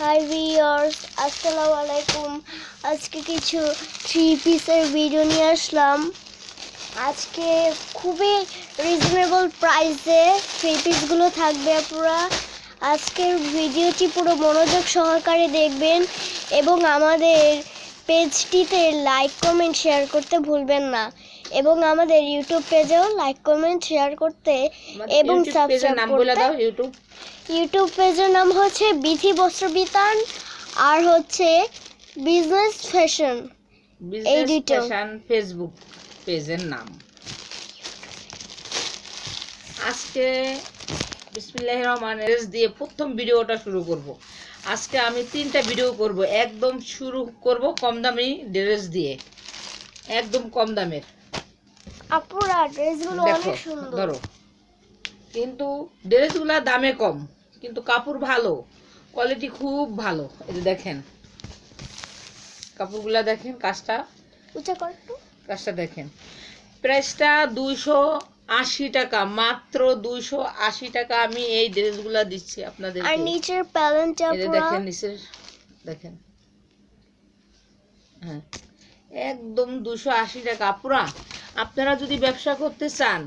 Hi viewers, আসসালামু আলাইকুম। আজকে কিছু থ্রি পিসের ভিডিও নিয়ে আসলাম। আজকে খুবই রিজনেবল প্রাইসে থ্রি পিসগুলো থাকবে। পুরো আজকের ভিডিওটি পুরো মনোযোগ সহকারে দেখবেন এবং আমাদের পেজটিতে লাইক কমেন্ট শেয়ার করতে ভুলবেন না, এবং আমাদের ইউটিউব পেজেও লাইক কমেন্ট শেয়ার করতে এবং সাবস্ক্রাইব করতে। ইউটিউব পেজের নাম হচ্ছে বিথি বস্ত্র বিতান, আর হচ্ছে বিজনেস ফ্যাশন। এই দুটো ফেসবুক পেজের নাম। আজকে বিসমিল্লাহির রহমানির রহিম দিয়ে প্রথম ভিডিওটা শুরু করব। আজকে আমি 3টা ভিডিও করব। একদম শুরু করব কম দামি ড্রেস দিয়ে, একদম কম দামের। আপুরা ড্রেসগুলো অনেক সুন্দর, ধরো, কিন্তু ড্রেসগুলো দামে কম, কিন্তু কাপড় ভালো, কোয়ালিটি খুব ভালো। এই যে দেখেন কাপড়গুলা, দেখেন কাজটা, উঁচা কর একটু, কাজটা দেখেন। প্রাইসটা 280 টাকা, মাত্র 280 টাকা আমি এই ড্রেসগুলা দিচ্ছি আপনাদের। আর নিচের প্যালেনটা পুরো দেখেন, নিচের দেখেন, হ্যাঁ একদম 280 টাকা। পুরা আপনারা যদি ব্যবসা করতে চান,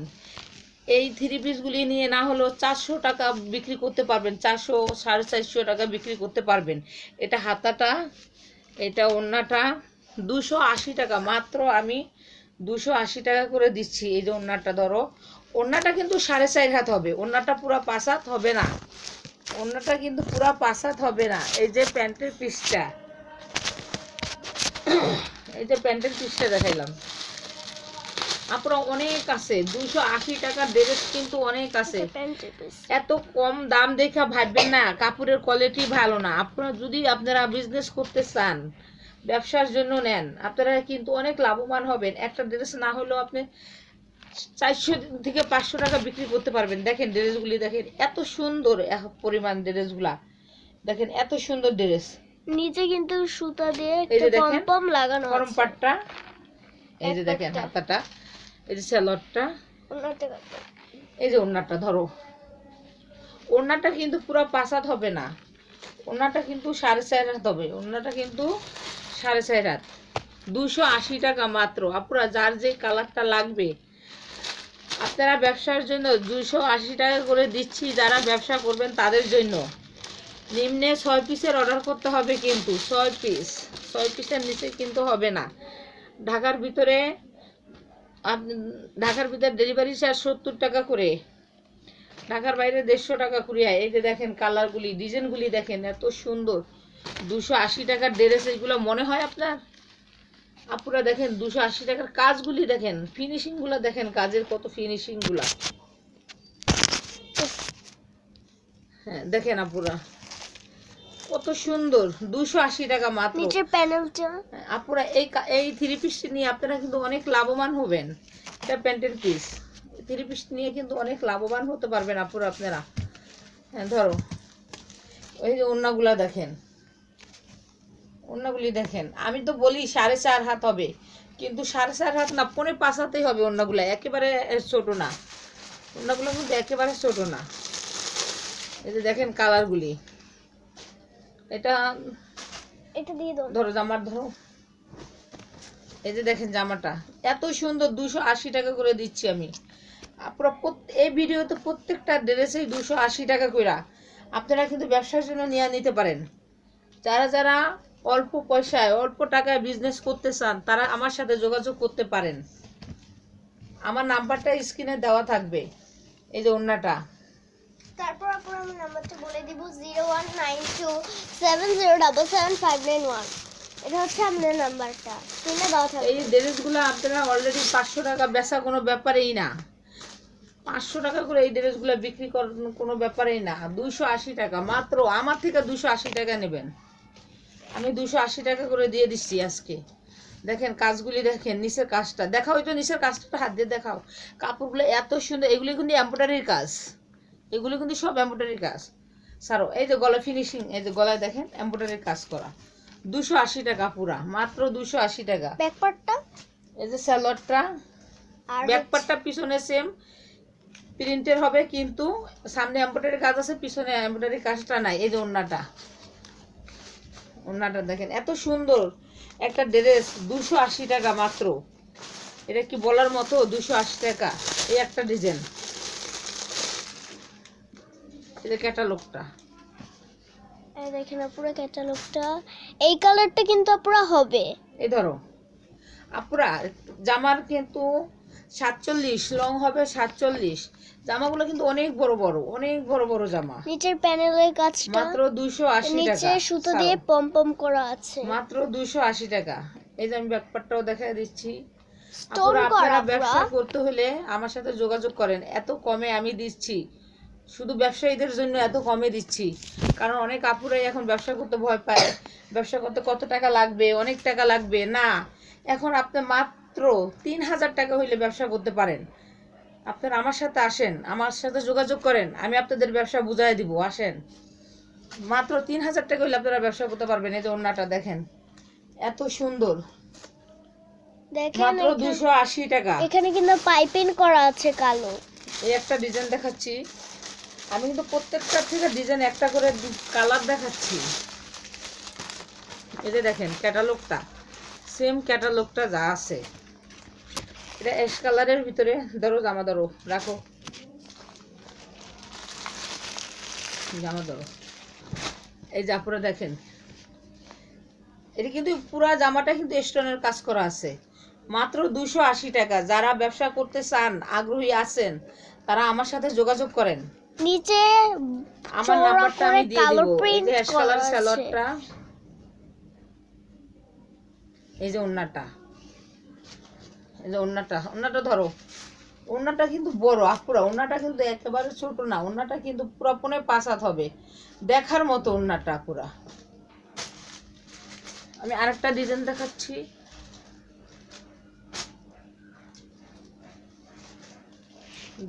এই থ্রি পিসগুলি নিয়ে না হলেও 400 টাকা বিক্রি করতে পারবেন, 400 450 টাকা বিক্রি করতে পারবেন। এটা হাতাটা, এটা ওড়নাটা 280 টাকা, মাত্র আমি 280 টাকা করে দিচ্ছি। এই যে ওড়নাটা ধরো, ওড়নাটা কিন্তু 4.5 হাত হবে, ওড়নাটা পুরো 5 হাত হবে না, ওড়নাটা কিন্তু পুরো 5 হাত হবে না। এই যে প্যান্টের পিসটা, এই যে প্যান্টের পিসটা দেখাইলাম। আপনারা অনেক আছে, 280 টাকার ড্রেস কিন্তু অনেক আছে। এত কম দাম দেখা ভাববেন না কাপড়ের কোয়ালিটি ভালো না। আপনারা বিজনেস করতে চান, ব্যবসার জন্য নেন, আপনারা কিন্তু অনেক লাভবান হবেন। একটা ড্রেস না হলেও আপনি 400 থেকে 500 টাকা বিক্রি করতে পারবেন। দেখেন ড্রেসগুলি, দেখেন এত সুন্দর পরিমাণ ড্রেসগুলা, দেখেন এত সুন্দর ড্রেস। নিচে কিন্তু সুতা দিয়ে একটা পম লাগানো আছে, গরম পাটটা। এই যে দেখেন হাতাটা, এই যে সেলরটা, এই যে ওড়নাটা ধরো, ওড়নাটা কিন্তু পুরো 5 হাত হবে না, ওড়নাটা কিন্তু 4.5 হাত হবে, ওড়নাটা কিন্তু 4.5 হাত। 280 টাকা মাত্র। আপনারা যার যে কালারটা লাগবে, আপনারা ব্যবসার জন্য 280 টাকা করে দিচ্ছি। যারা ব্যবসা করবেন তাদের জন্য নিম্নে 6 পিসের অর্ডার করতে হবে, কিন্তু 6 পিসের নিচে কিন্তু হবে না। ঢাকার ভিতরে ডেলিভারি চার্জ 70 টাকা করে, ঢাকার বাইরে 150 টাকা কুরিয়া। এই যে দেখেন কালারগুলি, ডিজাইনগুলি দেখেন এত সুন্দর। 280 টাকার ড্রেস এগুলো মনে হয় আপনার? আপুরা দেখেন 280 টাকার কাজগুলি দেখেন, ফিনিশিংগুলো দেখেন, কাজের কত ফিনিশিংগুলা। হ্যাঁ দেখেন আপুরা কত সুন্দর, 280 টাকা মাত্র। নিচের প্যানেলটা আপুরা এই থ্রি পিসটি নিয়ে আপনারা কিন্তু অনেক লাভবান হবেন। এটা প্যান্টের পিস, থ্রি পিস নিয়ে কিন্তু অনেক লাভবান হতে পারবেন আপুরা আপনারা। হ্যাঁ ধরো, ওই যে ওড়নাগুলা দেখেন, ওড়নাগুলি দেখেন। আমি তো বলি 4.5 হাত হবে, কিন্তু 4.5 হাত না, 4.5 হাতেই হবে ওড়নাগুলা, একেবারে ছোট না, ওড়নাগুলো কিন্তু একেবারে ছোট না। এই যে দেখেন কালারগুলি, এটা দিয়ে দাও ধরো, জামার ধরো, এই যে দেখেন জামাটা এত সুন্দর, 280 টাকা করে দিচ্ছি আমি। আপনারা এই ভিডিওতে প্রত্যেকটা ড্রেসেই 280 টাকা করে আপনারা কিন্তু ব্যবসার জন্য নিয়ে নিতে পারেন। যারা অল্প পয়সায়, অল্প টাকায় বিজনেস করতে চান, তারা আমার সাথে যোগাযোগ করতে পারেন। আমার নাম্বারটা স্ক্রিনে দেওয়া থাকবে। এই যে ওড়নাটা, তারপর আপনারা আমার নাম্বারটা বলে দিব, 019270777591। এটা হচ্ছে আপনার নাম্বারটা, স্ক্রিনে দেওয়া থাকবে। এই ড্রেসগুলো আপনারা অলরেডি 500 টাকা বেচা কোনো ব্যাপারেই না, 500 টাকা করে এই ড্রেসগুলো বিক্রি করার কোনো ব্যাপারেই না। 280 টাকা মাত্র, আমার থেকে 280 টাকা নেবেন, আমি 280 টাকা করে দিয়ে দিচ্ছি আজকে। দেখেন কাজগুলি দেখেন, নিচের কাজটা দেখাও, ওই তো নিচের কাজটা হাত দিয়ে দেখাও। কাপড়গুলো এত সুন্দর, এগুলি কিন্তু এমব্রয়ডারির কাজ, এগুলি কিন্তু সব এমব্রয়ডারির কাজ। সারো, এই যে গলা ফিনিশিং, এই যে গলায় দেখেন এমব্রয়ডারির কাজ করা। 280 টাকা পুরা, মাত্র 280 টাকা। ব্যাকপার্টটা, এই যে সালোয়ারটা, ব্যাকপার্টটা পিছনে সেম প্রিন্টের হবে, কিন্তু সামনে এমব্রয়ডারি কাজ আছে, পিছনে এমব্রয়ডারি কাজটা নাই। এই যে ওড়নাটা, ওড়নাটা দেখেন, এত সুন্দর একটা ড্রেস 280 টাকা মাত্র। এটা কি বলার মতো? 280 টাকা এই একটা ডিজাইন। এটা ক্যাটালগটা, এই দেখেন পুরো ক্যাটালগটা। এই কালারটা কিন্তু পুরো হবে। এই ধরো আপুরা, জামার কিন্তু 47 লং হবে 47। জামাগুলো কিন্তু অনেক বড় বড়, অনেক বড় বড় জামা। নিচের প্যানেলের কাজটা মাত্র 280 টাকা। নিচে সুতো দিয়ে পম করা আছে, মাত্র 280 টাকা। এই যে আমি ব্যাকপার্টটাও দেখাই দিচ্ছি। স্টোন আপনারা করা ব্যবসা পুরো। করতে হলে আমার সাথে যোগাযোগ করেন, এত কমে আমি দিচ্ছি। শুধু ব্যবসায়ীদের জন্য এত কমে দিচ্ছি, কারণ অনেক আপুরাই এখন ব্যবসা করতে ভয় পায়। ব্যবসা করতে কত টাকা লাগবে, অনেক টাকা লাগবে না। এখন আপনি মাত্র 3000 টাকা হইলে ব্যবসা করতে পারেন। আপনারা আমার সাথে আসেন, আমার সাথে যোগাযোগ করেন, আমি আপনাদের ব্যবসা বুঝাই দিব। আসেন, মাত্র 3000 টাকা হইলে আপনারা ব্যবসা করতে পারবেন। এই যে ওড়নাটা দেখেন, এত সুন্দর, দেখেন মাত্র 280 টাকা। এখানে কিন্তু পাইপিং করা আছে কালো। এই একটা ডিজাইন দেখাচ্ছি আমি, কিন্তু প্রত্যেকটা থেকে ডিজাইন একটা করে কালার দেখাচ্ছি। এই যে দেখেন ক্যাটালগটা, সেম ক্যাটালগটা যা আছে। এটা অ্যাশ কালারের ভিতরে। ধরো জামা, ধরো রাখো জামা, ধরো। এই জাপুরা দেখেন, এটা কিন্তু পুরা জামাটা কিন্তু স্টোনের কাজ করা আছে। মাত্র 280 টাকা। যারা ব্যবসা করতে চান, আগ্রহী আছেন, তারা আমার সাথে যোগাযোগ করেন। নিচে আমার নাম্বারটা আমি দিয়ে দেব। এই যে অ্যাশ কালার আছে। সালোয়ারটা, এই যে ওড়নাটা, এই যে ওড়নাটা ধরো। ওড়নাটা কিন্তু বড় আপুরা, ওড়নাটা কিন্তু একেবারে ছোট না। ওড়নাটা কিন্তু পুরো পনে 5 হাত হবে, দেখার মতো ওড়নাটা আপুরা। আমি আরেকটা ডিজাইন দেখাচ্ছি।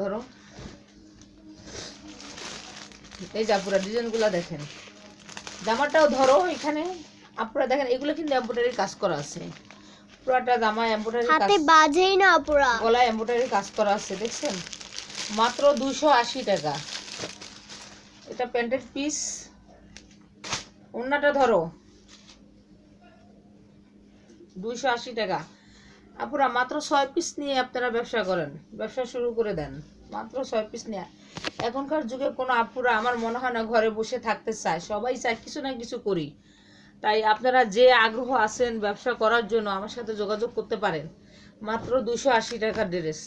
ধরো এই যে আপুরা ডিজাইনগুলো দেখেন। জামাটাও ধরো, এখানে আপুরা দেখেন, এগুলো কিন্তু এমব্রয়ডারি কাজ করা আছে। পুরাটা জামা এমব্রয়ডারি কাজ, হাতে বাজেই না পুরা। গলায় এমব্রয়ডারি কাজ করা আছে, দেখছেন? মাত্র 280 টাকা। এটা প্যান্টের পিস। ওড়নাটা ধরো, 280 টাকা। আপুরা মাত্র 6 পিস নিয়ে আপনারা ব্যবসা করেন, ব্যবসা শুরু করে দেন। মাত্র 6 পিস নিয়ে। এখনকার যুগে কোনো আপুরা আমার মনে হয় না ঘরে বসে থাকতে চায়, সবাই চায় কিছু না কিছু করি। তাই আপনারা যে আগ্রহ আছেন ব্যবসা করার জন্য আমার সাথে যোগাযোগ করতে পারেন। মাত্র 280 টাকার ড্রেস,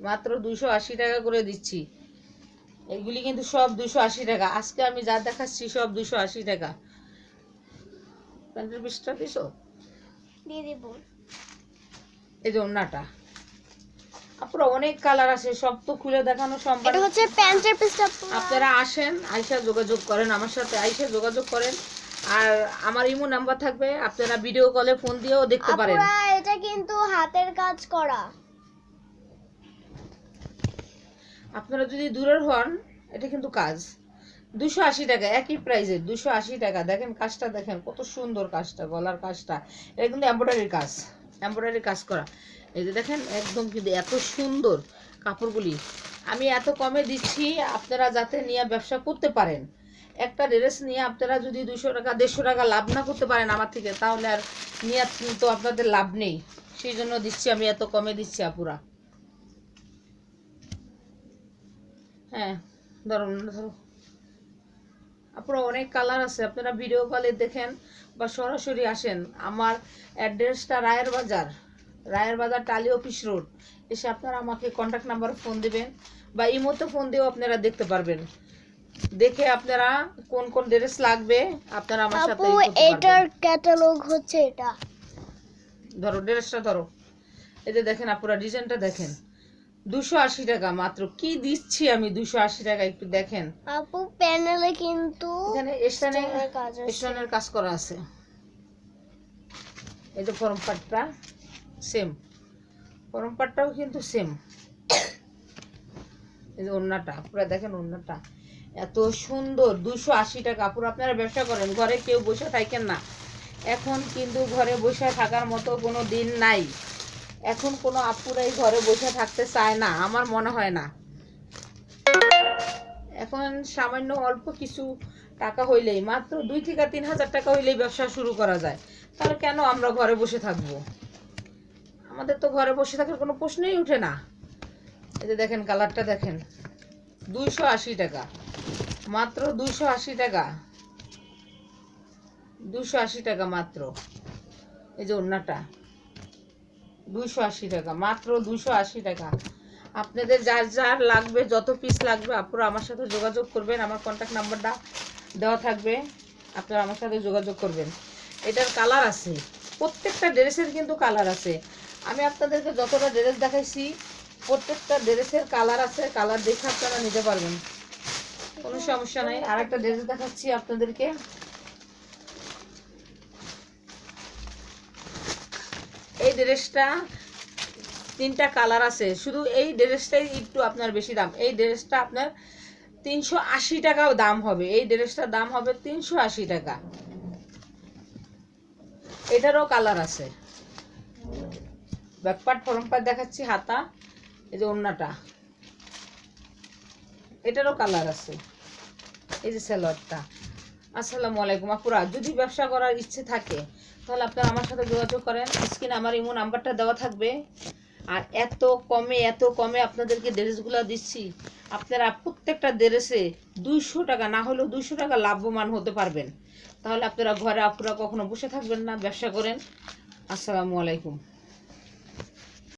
মাত্র 280 টাকা করে দিচ্ছি। এগুলি কিন্তু সব 280 টাকা। আজকে আমি যা দেখাচ্ছি সব 280 টাকা। প্যান্টের পিসটা দিছো, দিয়ে দেব। এই যে ওড়নাটা। আপুরা অনেক কালার আছে, সব তো খুলে দেখানো সম্ভব। এটা হচ্ছে প্যান্টের পিসটা। আপনারা আসেন, আইসা যোগাযোগ করেন আমার সাথে, আইসা যোগাযোগ করেন। আর আমার ইমো নাম্বার থাকবে, আপনারা ভিডিও কলে ফোন দিয়েও দেখতে পারেন। আপুরা এটা কিন্তু হাতের কাজ করা। আপনারা যদি দূরের হন, এটা কিন্তু কাজ। 280 টাকা, একই প্রাইসে 280 টাকা। দেখেন কাজটা, দেখেন কত সুন্দর কাজটা, গলার কাজটা। এটা কিন্তু এমব্রয়ডারি কাজ, এমব্রয়ডারি কাজ করা। এই যে দেখেন, একদম কিন্তু এত সুন্দর কাপড়গুলি। আমি এত কমে দিচ্ছি আপনারা যাতে নিয়ে ব্যবসা করতে পারেন। একটা ড্রেস নিয়ে আপনারা যদি 200 টাকা 150 টাকা লাভ না করতে পারেন আমার থেকে, তাহলে আর নিয়ে তো আপনাদের লাভ নেই। সেই জন্য দিচ্ছি আমি, এত কমে দিচ্ছি আপুরা। হ্যাঁ ধরো, ধরো আপুরা, অনেক কালার আছে। আপনারা ভিডিও কলে দেখেন বা সরাসরি আসেন। আমার অ্যাড্রেসটা রায়ের বাজার টালি অফিস রোড। এসে আপনারা আমাকে কন্ট্যাক্ট নাম্বারে ফোন দিবেন বা ইমোতে ফোন দিয়েও আপনারা দেখতে পারবেন। দেখে আপনারা কোন কোন ড্রেস লাগবে আপনারা আমার সাথে আপু এটার ক্যাটালগ হচ্ছে এটা। ধরো ড্রেসটা ধরো। এই যে দেখেন আপুরা, ডিজাইনটা দেখেন। 280 টাকা মাত্র। কি দিচ্ছি আমি 280 টাকা, একটু দেখেন। আপু প্যানেলে কিন্তু এখানে স্টোনের কাজ করা আছে। এই যে ফরম পাটটা সেম, ফরম পাটটাও কিন্তু সেম। এই যে ওড়নাটা পুরো দেখেন, ওড়নাটা এত সুন্দর। 280 টাকা। পুরো আপনারা ব্যবসা করেন, ঘরে কেউ বসে থাকেন না। এখন কিন্তু ঘরে বসে থাকার মতো কোনো দিন নাই। এখন কোনো আপুরাই ঘরে বসে থাকতে চায় না, আমার মনে হয় না। এখন সামান্য অল্প কিছু টাকা হইলেই, মাত্র 2 থেকে 3 হাজার টাকা হইলেই ব্যবসা শুরু করা যায়। তাহলে কেন আমরা ঘরে বসে থাকবো? আমাদের তো ঘরে বসে থাকার কোনো প্রশ্নই ওঠে না। এই যে দেখেন কালারটা দেখেন, 280 টাকা, মাত্র 280 টাকা, 280 টাকা মাত্র। এই যে ওড়নাটা 280 টাকা, মাত্র 280 টাকা। আপনাদের যার যার লাগবে, যত পিস লাগবে আপনারা আমার সাথে যোগাযোগ করবেন, আমার কন্ট্যাক্ট নাম্বারটা দেওয়া থাকবে, আপনারা আমার সাথে যোগাযোগ করবেন। এটার কালার আছে, প্রত্যেকটা ড্রেসের কিন্তু কালার আছে। আমি আপনাদেরকে যতটা ড্রেস দেখাইছি প্রত্যেকটা ড্রেসের কালার আছে, কালার দেখে আপনারা নিতে পারবেন, কোনো সমস্যা নাই। আর একটা ড্রেস দেখাচ্ছি আপনাদেরকে, এই ড্রেসটা 3টা কালার আছে, শুধু এই ড্রেসটাই একটু আপনার বেশি দাম। এই ড্রেসটা আপনার 380 টাকাও দাম হবে, এই ড্রেসটার দাম হবে 380 টাকা। এটারও কালার আছে, ব্যাকপার্ট ফ্রন্ট পার্ট দেখাচ্ছি, হাতা, এই যে ওড়নাটা, এটারও কালার আছে। এই যে সালোয়ারটা। আসসালামু আলাইকুম আপুরা, যদি ব্যবসা করার ইচ্ছে থাকে তাহলে আপনারা আমার সাথে যোগাযোগ করেন, স্ক্রিনে আমার ইমো নাম্বারটা দেওয়া থাকবে। আর এত কমে আপনাদেরকে ড্রেসগুলো দিচ্ছি, আপনারা প্রত্যেকটা ড্রেসে 200 টাকা না হলেও 200 টাকা লাভবান হতে পারবেন। তাহলে আপনারা ঘরে আপুরা কখনো বসে থাকবেন না, ব্যবসা করেন। আসসালামু আলাইকুম।